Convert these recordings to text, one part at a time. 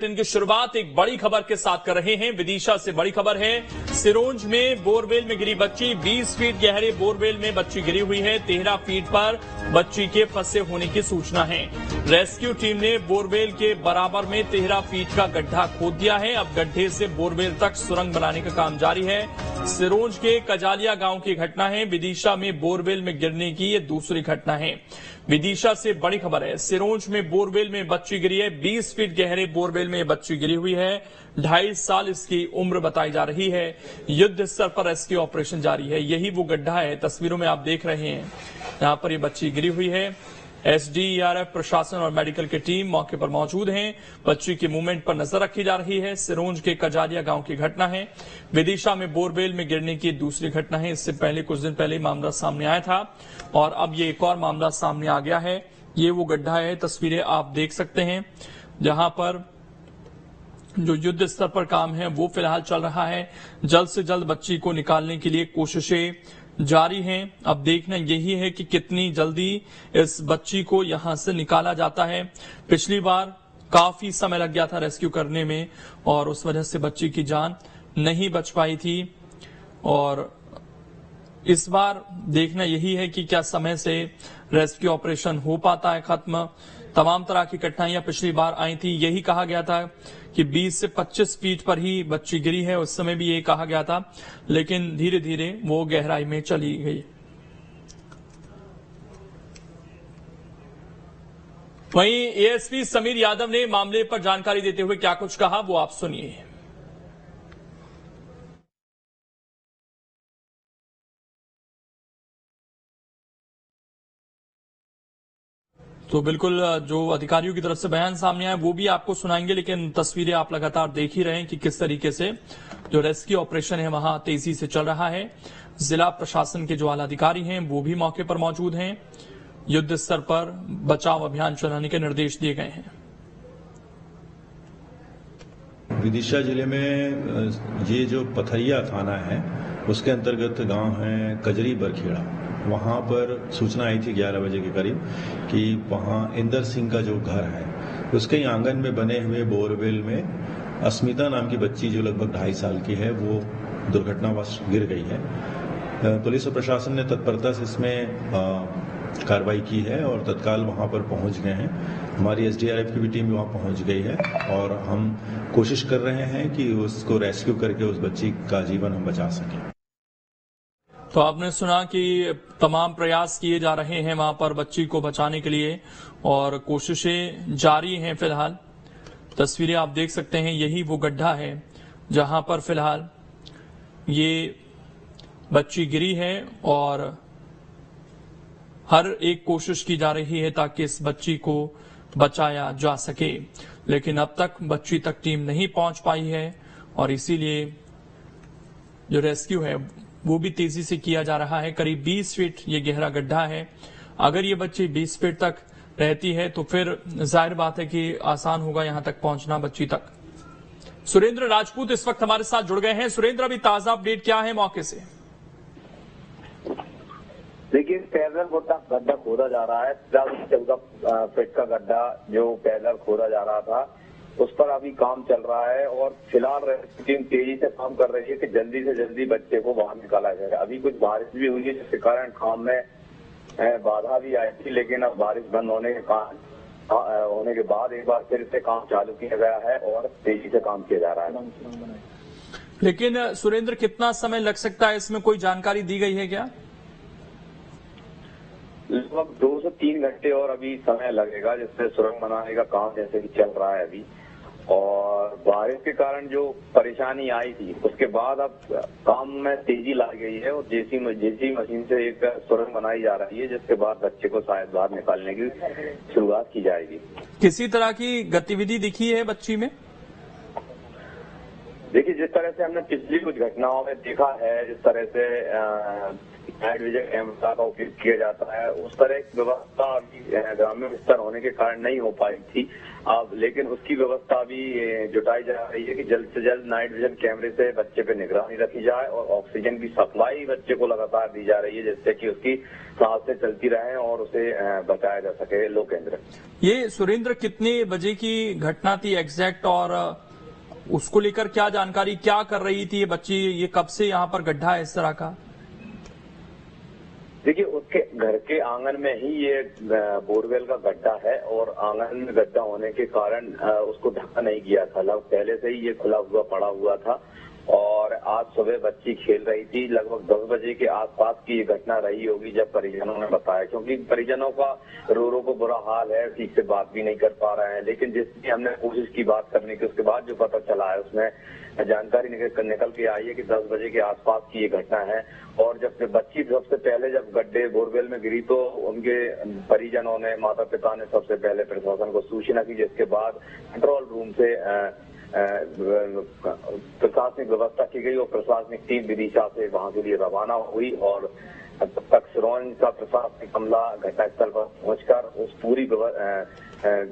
दिन की शुरुआत एक बड़ी खबर के साथ कर रहे हैं। विदिशा से बड़ी खबर है। सिरोंज में बोरवेल में गिरी बच्ची, 20 फीट गहरे बोरवेल में बच्ची गिरी हुई है। 13 फीट पर बच्ची के फंसे होने की सूचना है। रेस्क्यू टीम ने बोरवेल के बराबर में 13 फीट का गड्ढा खोद दिया है। अब गड्ढे से बोरवेल तक सुरंग बनाने का काम जारी है। सिरोंज के कजालिया गांव की घटना है। विदिशा में बोरवेल में गिरने की ये दूसरी घटना है। विदिशा से बड़ी खबर है। सिरोंज में बोरवेल में बच्ची गिरी है। 20 फीट गहरे बोरवेल में बच्ची गिरी हुई है। 2.5 साल इसकी उम्र बताई जा रही है। युद्ध स्तर पर रेस्क्यू ऑपरेशन जारी है। यही वो गड्ढा है, तस्वीरों में आप देख रहे हैं। यहां पर ये बच्ची गिरी हुई है। एसडीआरएफ प्रशासन और मेडिकल की टीम मौके पर मौजूद हैं। बच्ची के मूवमेंट पर नजर रखी जा रही है। सिरोंज के कजालिया गांव की घटना है। विदिशा में बोरवेल में गिरने की दूसरी घटना है। इससे पहले कुछ दिन पहले मामला सामने आया था और अब ये एक और मामला सामने आ गया है। ये वो गड्ढा है, तस्वीरें आप देख सकते हैं, जहां पर जो युद्ध स्तर पर काम है वो फिलहाल चल रहा है। जल्द से जल्द बच्ची को निकालने के लिए कोशिशें जारी हैं। अब देखना यही है कि कितनी जल्दी इस बच्ची को यहां से निकाला जाता है। पिछली बार काफी समय लग गया था रेस्क्यू करने में और उस वजह से बच्ची की जान नहीं बच पाई थी और इस बार देखना यही है कि क्या समय से रेस्क्यू ऑपरेशन हो पाता है खत्म। तमाम तरह की कठिनाइयां पिछली बार आई थी। यही कहा गया था कि 20 से 25 फीट पर ही बच्ची गिरी है। उस समय भी ये कहा गया था, लेकिन धीरे धीरे वो गहराई में चली गई। वहीं एएसपी समीर यादव ने मामले पर जानकारी देते हुए क्या कुछ कहा, वो आप सुनिए। तो बिल्कुल जो अधिकारियों की तरफ से बयान सामने आया वो भी आपको सुनाएंगे, लेकिन तस्वीरें आप लगातार देख ही रहे हैं कि किस तरीके से जो रेस्क्यू ऑपरेशन है वहां तेजी से चल रहा है। जिला प्रशासन के जो आला अधिकारी हैं वो भी मौके पर मौजूद हैं। युद्ध स्तर पर बचाव अभियान चलाने के निर्देश दिए गए हैं। विदिशा जिले में ये जो पथरिया थाना है उसके अंतर्गत गांव है कजरी बरखेड़ा। वहां पर सूचना आई थी 11 बजे के करीब कि वहां इंदर सिंह का जो घर है उसके ही आंगन में बने हुए बोरवेल में अस्मिता नाम की बच्ची जो लगभग 2.5 साल की है वो दुर्घटनावश गिर गई है। पुलिस और प्रशासन ने तत्परता से इसमें कार्रवाई की है और तत्काल वहां पर पहुंच गए हैं। हमारी एसडीआरएफ की भी टीम वहां पहुंच गई है और हम कोशिश कर रहे हैं कि उसको रेस्क्यू करके उस बच्ची का जीवन हम बचा सकें। तो आपने सुना कि तमाम प्रयास किए जा रहे हैं वहां पर बच्ची को बचाने के लिए और कोशिशें जारी हैं। फिलहाल तस्वीरें आप देख सकते हैं, यही वो गड्ढा है जहां पर फिलहाल ये बच्ची गिरी है और हर एक कोशिश की जा रही है ताकि इस बच्ची को बचाया जा सके, लेकिन अब तक बच्ची तक टीम नहीं पहुंच पाई है और इसीलिए जो रेस्क्यू है वो भी तेजी से किया जा रहा है। करीब 20 फीट ये गहरा गड्ढा है। अगर ये बच्ची 20 फीट तक रहती है तो फिर जाहिर बात है कि आसान होगा यहां तक पहुंचना बच्ची तक। सुरेंद्र राजपूत इस वक्त हमारे साथ जुड़ गए हैं। सुरेंद्र, अभी ताजा अपडेट क्या है मौके से? देखिए, पैदल गड्ढा खोदा जा रहा है। 14 फीट का गड्ढा जो पैदल खोदा जा रहा था उस पर अभी काम चल रहा है और फिलहाल रेस्क्यू टीम तेजी से काम कर रही है कि जल्दी से जल्दी बच्चे को बाहर निकाला जाए। अभी कुछ बारिश भी हुई है जिसके कारण काम में बाधा भी आई थी, लेकिन अब बारिश बंद होने के बाद एक बार फिर से काम चालू किया गया है और तेजी से काम किया जा रहा है। लेकिन सुरेंद्र, कितना समय लग सकता है, इसमें कोई जानकारी दी गई है क्या? लगभग 2 से 3 घंटे और अभी समय लगेगा, जिससे सुरंग बनाने का काम जैसे कि चल रहा है अभी। और बारिश के कारण जो परेशानी आई थी उसके बाद अब काम में तेजी ला गई है और जेसीबी मशीन से एक सुरंग बनाई जा रही है, जिसके बाद बच्चे को शायद बाहर निकालने की शुरुआत की जाएगी। किसी तरह की गतिविधि दिखी है बच्ची में? देखिए, जिस तरह से हमने पिछली कुछ घटनाओं में देखा है, जिस तरह से नाइट विजन कैमरा का उपयोग किया जाता है, उस तरह की व्यवस्था अभी ग्रामीण स्तर होने के कारण नहीं हो पाई थी। अब लेकिन उसकी व्यवस्था भी जुटाई जा रही है कि जल्द से जल्द नाइट विजन कैमरे से बच्चे पे निगरानी रखी जाए और ऑक्सीजन की सप्लाई बच्चे को लगातार दी जा रही है, जिससे कि उसकी सांसें चलती रहें और उसे बचाया जा सके। लोकेंद्र, ये सुरेंद्र कितने बजे की घटना थी एग्जैक्ट, और उसको लेकर क्या जानकारी, क्या कर रही थी ये बच्ची, ये कब से यहाँ पर गड्ढा है इस तरह का? देखिए, उसके घर के आंगन में ही ये बोरवेल का गड्ढा है और आंगन में गड्ढा होने के कारण उसको ढका नहीं गया था। पहले से ही ये खुला हुआ पड़ा हुआ था और आज सुबह बच्ची खेल रही थी। लगभग 10 बजे के आसपास की ये घटना रही होगी जब परिजनों ने बताया, क्योंकि परिजनों का रो को बुरा हाल है, ठीक से बात भी नहीं कर पा रहे हैं। लेकिन जिसकी हमने कोशिश की बात करने की, उसके बाद जो पता चला है उसमें जानकारी निकल के आई है कि 10 बजे के आसपास की ये घटना है। और जब बच्ची सबसे पहले जब गड्ढे बोरवेल में गिरी तो उनके परिजनों ने, माता पिता ने सबसे पहले प्रशासन को सूचना की, जिसके बाद कंट्रोल रूम से प्रशासनिक व्यवस्था की गई और प्रशासनिक टीम विदिशा से वहां के लिए रवाना हुई और तब तक सिरोंज का प्रशासनिक अमला घटनास्थल पर पहुंचकर उस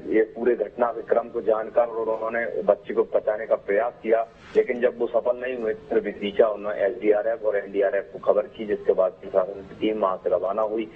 ये पूरे घटना के क्रम को जानकर और उन्होंने बच्ची को बचाने का प्रयास किया। लेकिन जब वो सफल नहीं हुए तो विदिशा उन्होंने एसडीआरएफ और एनडीआरएफ को खबर की, जिसके बाद प्रशासन की टीम वहां से रवाना हुई।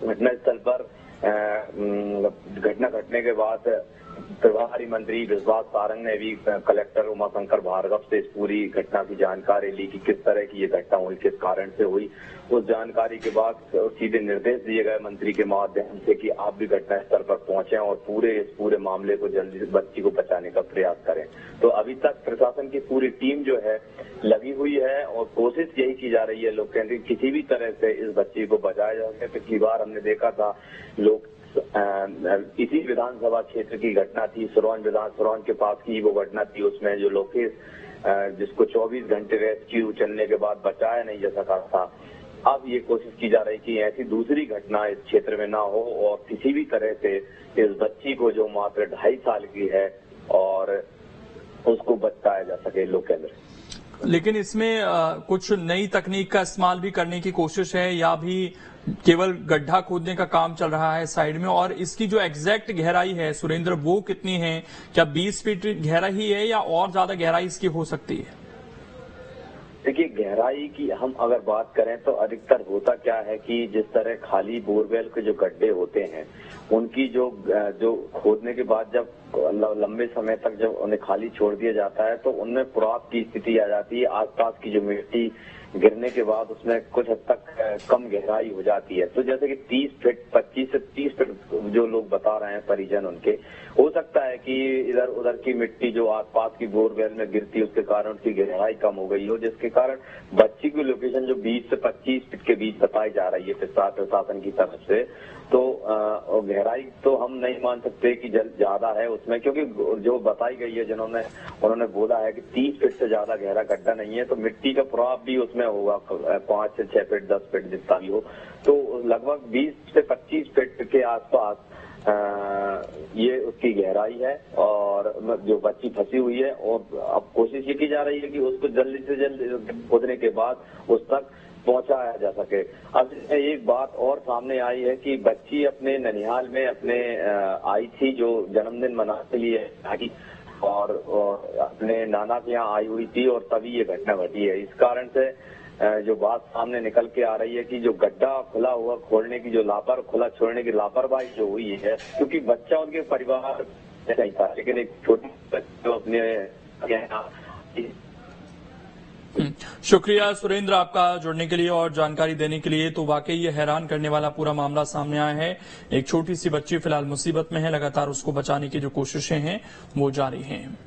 घटनास्थल पर घटना घटने के बाद प्रभारी मंत्री विश्वास सारंग ने भी कलेक्टर उमाशंकर भार्गव से इस पूरी घटना की जानकारी ली कि किस तरह की ये घटना हुई, किस कारण से हुई। उस जानकारी के बाद सीधे निर्देश दिए गए मंत्री के माध्यम से कि आप भी घटना स्थल पर पहुंचे और इस पूरे मामले को जल्दी से बच्ची को बचाने का प्रयास करें। तो अभी तक प्रशासन की पूरी टीम जो है लगी हुई है और कोशिश यही की जा रही है लोग कहते किसी भी तरह से इस बच्ची को बचाया जा सके। पिछली बार हमने देखा था लोग इसी विधानसभा क्षेत्र की घटना थी, सिरोंज के पास की वो घटना थी। उसमें जो लोकेश जिसको 24 घंटे रेस्क्यू चलने के बाद बचाया नहीं जा सका था। अब ये कोशिश की जा रही कि ऐसी दूसरी घटना इस क्षेत्र में ना हो और किसी भी तरह से इस बच्ची को जो मात्र 2.5 साल की है और उसको बचाया जा सके। लोकेंद्र, लेकिन इसमें कुछ नई तकनीक का इस्तेमाल भी करने की कोशिश है या भी केवल गड्ढा खोदने का काम चल रहा है साइड में? और इसकी जो एग्जैक्ट गहराई है सुरेंद्र, वो कितनी है? क्या 20 फीट गहराई है या और ज्यादा गहराई इसकी हो सकती है? देखिए, गहराई की हम अगर बात करें तो अधिकतर होता क्या है कि जिस तरह खाली बोरवेल के जो गड्ढे होते हैं उनकी जो खोदने के बाद जब लंबे समय तक जब उन्हें खाली छोड़ दिया जाता है तो उनमें पुरात की स्थिति आ जाती है। आसपास की जो मिट्टी गिरने के बाद उसमें कुछ हद तक कम गहराई हो जाती है। तो जैसे कि 30 फीट 25 से 30 फीट जो लोग बता रहे हैं परिजन उनके, हो सकता है कि इधर उधर की मिट्टी जो आसपास की बोरवेल में गिरती है उसके कारण उसकी गहराई कम हो गई हो, जिसके कारण बच्ची की लोकेशन जो 20 से 25 फीट के बीच बताई जा रही है प्रशासन की तरफ से। तो गहराई तो हम नहीं मान सकते कि ज्यादा है उसमें, क्योंकि जो बताई गई है उन्होंने बोला है कि 30 फीट से ज्यादा गहरा गड्ढा नहीं है। तो मिट्टी का प्रभाव भी उसमें होगा 5 से 6 फीट 10 फीट जितना भी हो, तो लगभग 20 से 25 फीट के आसपास ये उसकी गहराई है और जो बच्ची फंसी हुई है। और अब कोशिश ये की जा रही है कि उसको जल्दी से जल्द खोदने के बाद उस तक पहुंचाया जा सके। अब एक बात और सामने आई है कि बच्ची अपने ननिहाल में आई थी जो जन्मदिन मनाने के लिए और अपने नाना के यहाँ आई हुई थी और तभी ये घटना घटी है। इस कारण से जो बात सामने निकल के आ रही है कि जो गड्ढा खुला हुआ खोलने की खुला छोड़ने की लापरवाही जो हुई है, क्योंकि बच्चा उनके परिवार नहीं था, लेकिन एक छोटी बच्ची अपने शुक्रिया सुरेंद्र आपका जुड़ने के लिए और जानकारी देने के लिए। तो वाकई ये हैरान करने वाला पूरा मामला सामने आया है। एक छोटी सी बच्ची फिलहाल मुसीबत में है, लगातार उसको बचाने की जो कोशिशें हैं वो जारी हैं।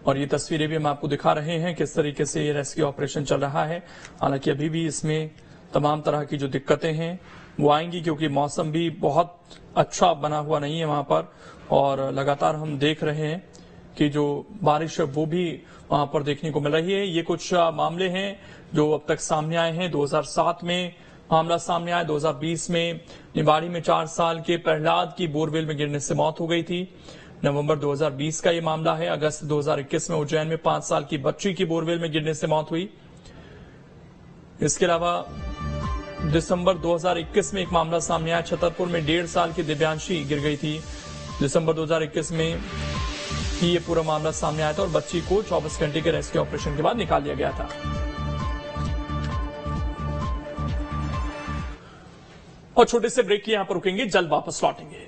और ये तस्वीरें भी हम आपको दिखा रहे हैं किस तरीके से ये रेस्क्यू ऑपरेशन चल रहा है। हालांकि अभी भी इसमें तमाम तरह की जो दिक्कतें हैं वो आएंगी, क्योंकि मौसम भी बहुत अच्छा बना हुआ नहीं है वहां पर और लगातार हम देख रहे हैं कि जो बारिश है वो भी वहां पर देखने को मिल रही है। ये कुछ मामले हैं जो अब तक सामने आए हैं। 2007 में मामला सामने आया, 2020 में निवाड़ी में 4 साल के प्रहलाद की बोरवेल में गिरने से मौत हो गई थी। नवंबर 2020 का ये मामला है। अगस्त 2021 में उज्जैन में 5 साल की बच्ची की बोरवेल में गिरने से मौत हुई। इसके अलावा दिसंबर 2021 में एक मामला सामने आया। छतरपुर में 1.5 साल की दिव्यांशी गिर गई थी। दिसंबर 2021 में ही ये पूरा मामला सामने आया था और बच्ची को 24 घंटे के रेस्क्यू ऑपरेशन के बाद निकाल लिया गया था। और छोटे से ब्रेक की यहां पर रुकेंगे, जल्द वापस लौटेंगे।